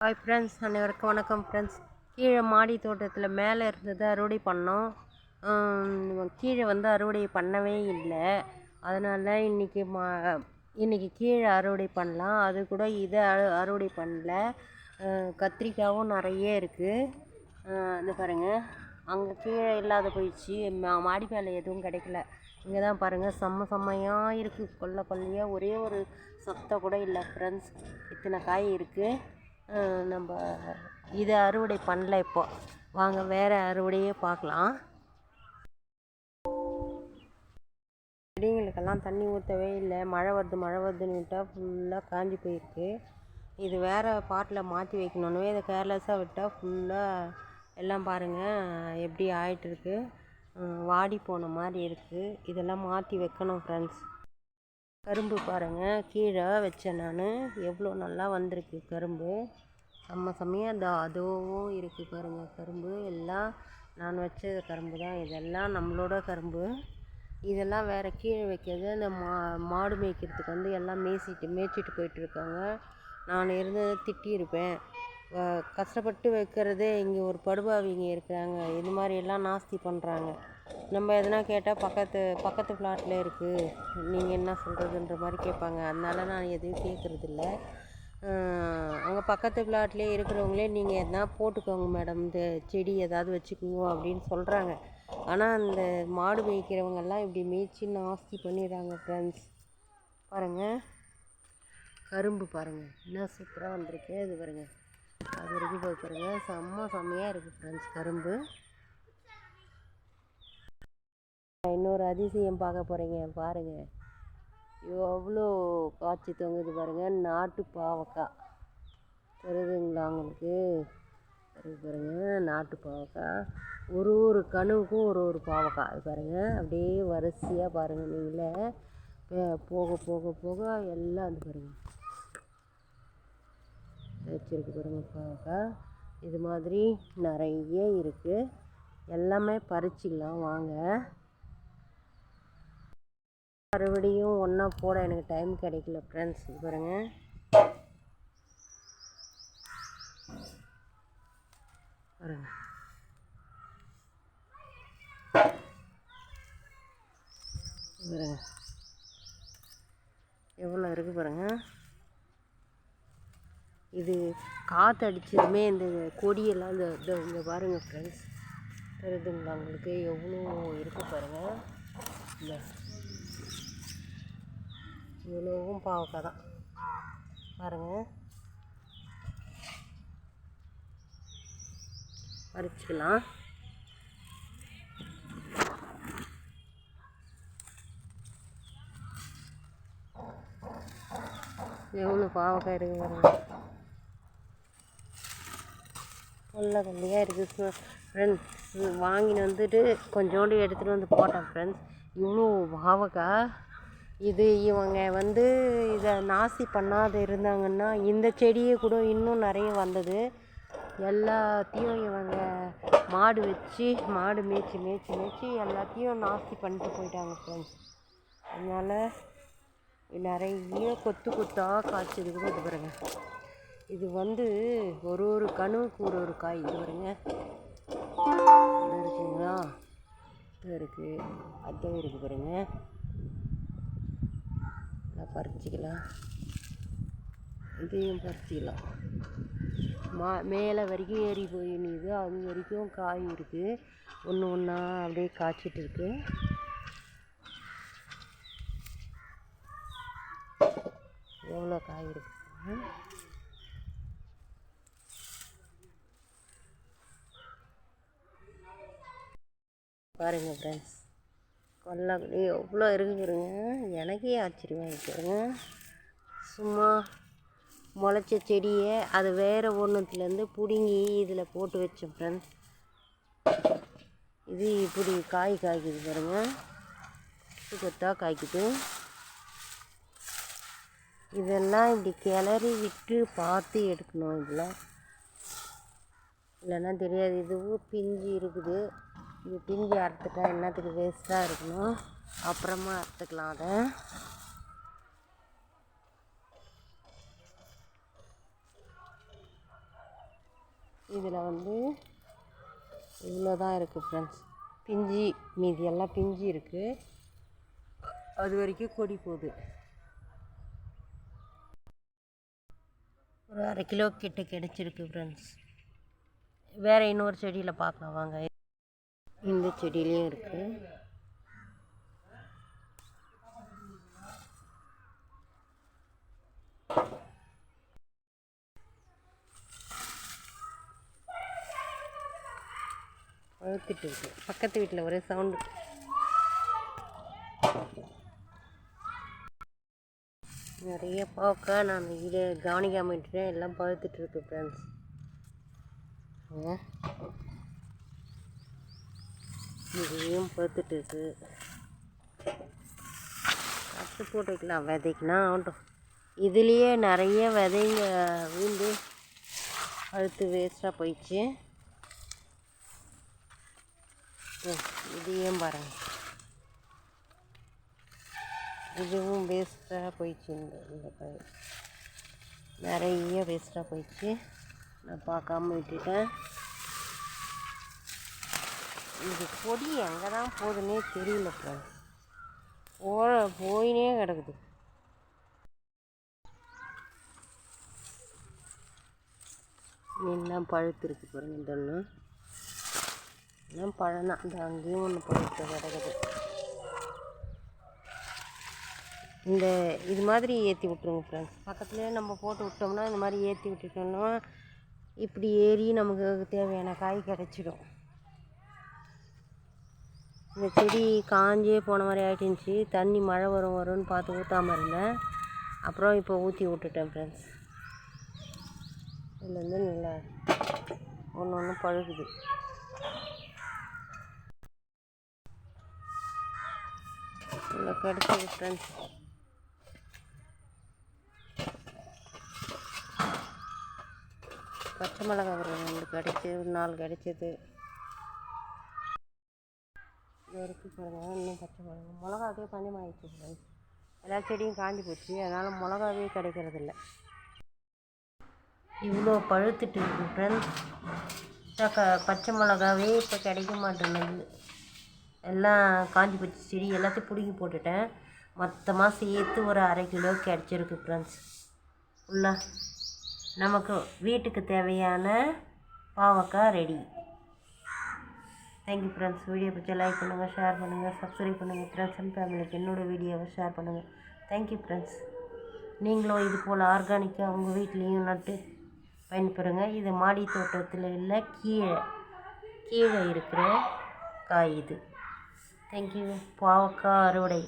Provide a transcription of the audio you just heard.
Hi friends, அனைவருக்கும் வணக்கம் friends. கீழே மாடி தோட்டத்தில் மேலே இருந்ததை அறுவடை பண்ணோம். கீழே வந்து அறுவடை பண்ணவே இல்லை. அதனால் இன்றைக்கி கீழே அறுவடை பண்ணலாம். அது கூட இதை அறுவடை பண்ணல. கத்திரிக்காயும் நிறைய இருக்குது. இந்த பாருங்கள், அங்கே கீழே இல்லாத போயிடுச்சு. மாடி மேலே எதுவும் கிடைக்கல. இங்கே தான் பாருங்கள், செம்மையாக இருக்குது. கொல்லையாக ஒரே ஒரு சொத்தை கூட இல்லை ஃப்ரெண்ட்ஸ். இத்தனை காய் இருக்குது. நம்ம இதை அறுவடை பண்ணல. இப்போ வாங்க வேறு அறுவடையே பார்க்கலாம். செடிங்களுக்கெல்லாம் தண்ணி ஊற்றவே இல்லை. மழை வருதுன்னு விட்டால் ஃபுல்லாக காஞ்சி போயிருக்கு. இது வேறு பாட்டில் மாற்றி வைக்கணுன்னு இதை கேர்லெஸ்ஸாக விட்டால் ஃபுல்லாக எல்லாம் பாருங்கள் எப்படி ஆகிட்டுருக்கு. வாடி போன மாதிரி இருக்குது. இதெல்லாம் மாற்றி வைக்கணும் ஃப்ரெண்ட்ஸ். கரும்பு பாருங்கள், கீழே வச்சேன் நான். எவ்வளோ நல்லா வந்திருக்கு கரும்பு. செம்மையாக அதுவும் இருக்குது பாருங்கள். கரும்பு எல்லாம் நான் வச்ச கரும்பு தான். இதெல்லாம் நம்மளோட கரும்பு. இதெல்லாம் வேறு கீழே வைக்கிறது. அந்த மாடு மேய்க்கிறதுக்கு வந்து எல்லாம் மேய்ச்சிட்டு போயிட்டுருக்காங்க. நான் இருந்து திட்டியிருப்பேன். கஷ்டப்பட்டு வைக்கிறதே இங்கே ஒரு படுபாவிங்க இருக்கிறாங்க. இது மாதிரியெல்லாம் நாஸ்தி பண்ணுறாங்க. நம்ம எதனா கேட்டால் பக்கத்து ஃப்ளாட்டில் இருக்குது, நீங்கள் என்ன சொல்கிறதுன்ற மாதிரி கேட்பாங்க. அதனால நான் எதுவும் கேட்குறதில்ல. அங்கே பக்கத்து ஃப்ளாட்லேயே இருக்கிறவங்களே நீங்கள் எதனா போட்டுக்கோங்க மேடம், இந்த செடி ஏதாவது வச்சுக்குவோம் அப்படின்னு சொல்கிறாங்க. ஆனால் அந்த மாடு மேய்க்கிறவங்கெல்லாம் இப்படி மேய்ச்சி நாஸ்தி பண்ணிடுறாங்க ஃப்ரெண்ட்ஸ். பாருங்கள், கரும்பு பாருங்கள் என்ன சூப்பராக வந்திருக்கு. அது பாருங்கள், அது வரைக்கும் போய் பாருங்கள். செம்மையாக இருக்குது ஃப்ரெண்ட்ஸ் கரும்பு. இன்னொரு அதிசயம் பார்க்க போகிறீங்க பாருங்கள். எவ்வளோ காய்ச்சி தொங்குது பாருங்கள். நாட்டு பாவக்காய் தெரியுதுங்களா உங்களுக்கு? பாருங்கள், நாட்டு பாவக்காய். ஒரு கணுவுக்கும் ஒரு பாவக்காய். அது பாருங்கள், அப்படியே வரிசையாக பாருங்கள். நீங்களே போக போக போக எல்லாம் அது பாருங்கள் வச்சுருக்கு பாருங்கள் பாவக்காய். இது மாதிரி நிறைய இருக்குது. எல்லாமே பறிச்சிக்கலாம் வாங்க. மறுபடியும் ஒன்றா போட எனக்கு டைம் கிடைக்கல ஃப்ரெண்ட்ஸ். இது பாருங்கள், பாருங்கள் எவ்வளோ இருக்குது பாருங்கள். இது காற்று அடித்ததுமே இந்த கொடியெல்லாம் இந்த பாருங்கள் ஃப்ரெண்ட்ஸ், தெரியுதுங்களா உங்களுக்கு? எவ்வளோ இருக்குது பாருங்கள். இந்த இவ்வளோவும் பாவக்காய் தான் பாருங்கள். பறிச்சிக்கலாம். எவ்வளோ பாவக்காய் இருக்குது பாருங்கள். கொல்லையாக இருக்குது ஃப்ரெண்ட்ஸ். வாங்கின்னு வந்துட்டு கொஞ்சோண்டு எடுத்துகிட்டு வந்து போட்டேன் ஃப்ரெண்ட்ஸ். இவ்வளோ பாவக்காய். இவங்க வந்து இதை நாஸ்தி பண்ணாத இருந்தாங்கன்னா இந்த செடியை கூட இன்னும் நிறைய வந்தது. எல்லாத்தையும் இவங்க மாடு மேய்ச்சி எல்லாத்தையும் நாஸ்தி பண்ணிட்டு போயிட்டாங்க ஃப்ரெண்ட்ஸ். அதனால் நிறைய கொத்தாக காய்ச்சதுக்கு இது பாருங்க. இது வந்து ஒரு கணுவுக்கு ஒரு காய். இது பாருங்க, இது இருக்குங்களா? இது இருக்குது, அதுவும் இருக்குது பாருங்க. பறிச்சிக்கலாம், இதையும் பறிச்சிக்கலாம். மேலே வரைக்கும் ஏறி போய் நிற்குது. அது வரைக்கும் காய் இருக்குது. ஒன்றா அப்படியே காய்ச்சிட்டு இருக்கு. எவ்வளோ காய் இருக்குது பாருங்கள் ஃப்ரெண்ட்ஸ். கொல்லைக்குள்ளே எவ்வளோ இருக்குது பாருங்க. எனக்கே ஆச்சரியமாக இருக்குதுங்க. சும்மா முளைச்ச செடியை அது வேறு ஒன்றுத்துலேருந்து பிடுங்கி இதில் போட்டு வச்சேன் ஃப்ரெண்ட்ஸ். இது இப்படி காய்க்குது பாருங்கள். கொத்தாக காய்க்குது. இதெல்லாம் இப்படி கிளறி விட்டு பார்த்து எடுக்கணும். இதெல்லாம் இல்லைன்னா தெரியாது. இதுவும் பிஞ்சு இருக்குது. இது பிஞ்சு அறுத்துட்டா என்னத்துக்கு வேஸ்ட்டாக இருக்கணும். அப்புறமா அறுத்துக்கலாம் அதை. இதில் வந்து இவ்வளோ தான் இருக்குது ஃப்ரெண்ட்ஸ். பிஞ்சு மீதி எல்லாம் பிஞ்சு இருக்குது. அது வரைக்கும் கொடி போகுது. ஒரு 1/2 கிலோ கிட்ட கிடச்சிருக்கு ஃப்ரெண்ட்ஸ். வேறு இன்னொரு செடியில் பார்க்கலாம் வாங்க. இந்த செடியிலையும் இருக்குது. பழுத்துட்டு இருக்கு. பக்கத்து வீட்டில் ஒரே சவுண்டு. நிறைய பாவக்காய் நான் இதை கவனிக்காம விட்டுட்டேன். எல்லாம் பழுத்துட்டு இருக்கு ஃப்ரெண்ட்ஸ். இதையும் பழுத்துட்டு இருக்கு. கட்டு போட்டு வைக்கலாம், விதைக்குனா ஆகட்டும். இதுலேயே நிறைய விதைங்க விழுந்து பழுத்து வேஸ்ட்டாக போயிடுச்சு. இதையும் பாருங்கள், இதுவும் வேஸ்ட்டாக போயிடுச்சு. இந்த பயிர் நிறைய வேஸ்ட்டாக போயிடுச்சு. நான் பார்க்காம விட்டுட்டேன். இது கொடி எங்கே தான் போகுதுன்னே தெரியல ஃப்ரெண்ட்ஸ். போயினே கிடக்குது. எல்லாம் பழுத்துருக்கு பாருங்க. இதெல்லாம் எல்லாம் பழம் தான். இந்த அங்கேயும் ஒன்று பழுத்து கிடக்குது. இந்த இது மாதிரி ஏற்றி விட்ருங்க ஃப்ரெண்ட்ஸ். பக்கத்துலேயே நம்ம போட்டு விட்டோம்னா, இந்த மாதிரி ஏற்றி விட்டுட்டோம்னா இப்படி ஏறி நமக்கு தேவையான காய் கிடச்சிடும். இந்த செடி காஞ்சே போன மாதிரி ஆகிட்டுருந்துச்சி. தண்ணி மழை வரும்னு பார்த்து ஊற்றாமல் இருந்தேன். அப்புறம் இப்போ ஊற்றி விட்டுட்டேன் ஃப்ரெண்ட்ஸ். இதுலேருந்து நல்லா ஒன்று ஒன்று பழுகுது. நல்லா கிடச்சிது ஃப்ரெண்ட்ஸ். பச்சை மிளகாய் ஒரு 2 கிடச்சி, ஒரு 4 கிடச்சிது. இது வரைக்கும் பாருங்கள். இன்னும் பச்சை மிளகாவே பஞ்சமாகிடுச்சு ஃப்ரெண்ட்ஸ். எல்லா செடியும் காஞ்சி போச்சு. அதனால் மிளகாவே கிடைக்கிறதில்ல. இவ்வளோ பழுத்துட்டு இருக்கு ஃப்ரெண்ட்ஸ். பச்சை மிளகாவே இப்போ கிடைக்க மாட்டேங்குது. எல்லாம் காஞ்சி போச்சு. செடி எல்லாத்தையும் பிடுங்கி போட்டுட்டேன். மொத்தமாக சேர்த்து ஒரு 1/2 கிலோ கிடச்சிருக்கு ஃப்ரெண்ட்ஸ். ஃபுல்லாக நமக்கு வீட்டுக்கு தேவையான பாவக்காய் ரெடி. Thank you friends. வீடியோ பிடிச்சா லைக் பண்ணுங்கள், ஷேர் பண்ணுங்கள், சப்ஸ்கிரைப் பண்ணுங்கள். ஃப்ரெண்ட்ஸ் அண்ட் ஃபேமிலிக்கு என்னோடய வீடியோவை ஷேர் பண்ணுங்கள். Thank you friends. நீங்களும் இது போல் ஆர்கானிக்காக உங்கள் வீட்லேயும் நட்டு பயன்பெறுங்க. இது மாடி தோட்டத்தில் இல்லை, கீழே இருக்கிற காய் இது. தேங்க்யூ. பாவக்காய் அறுவடை.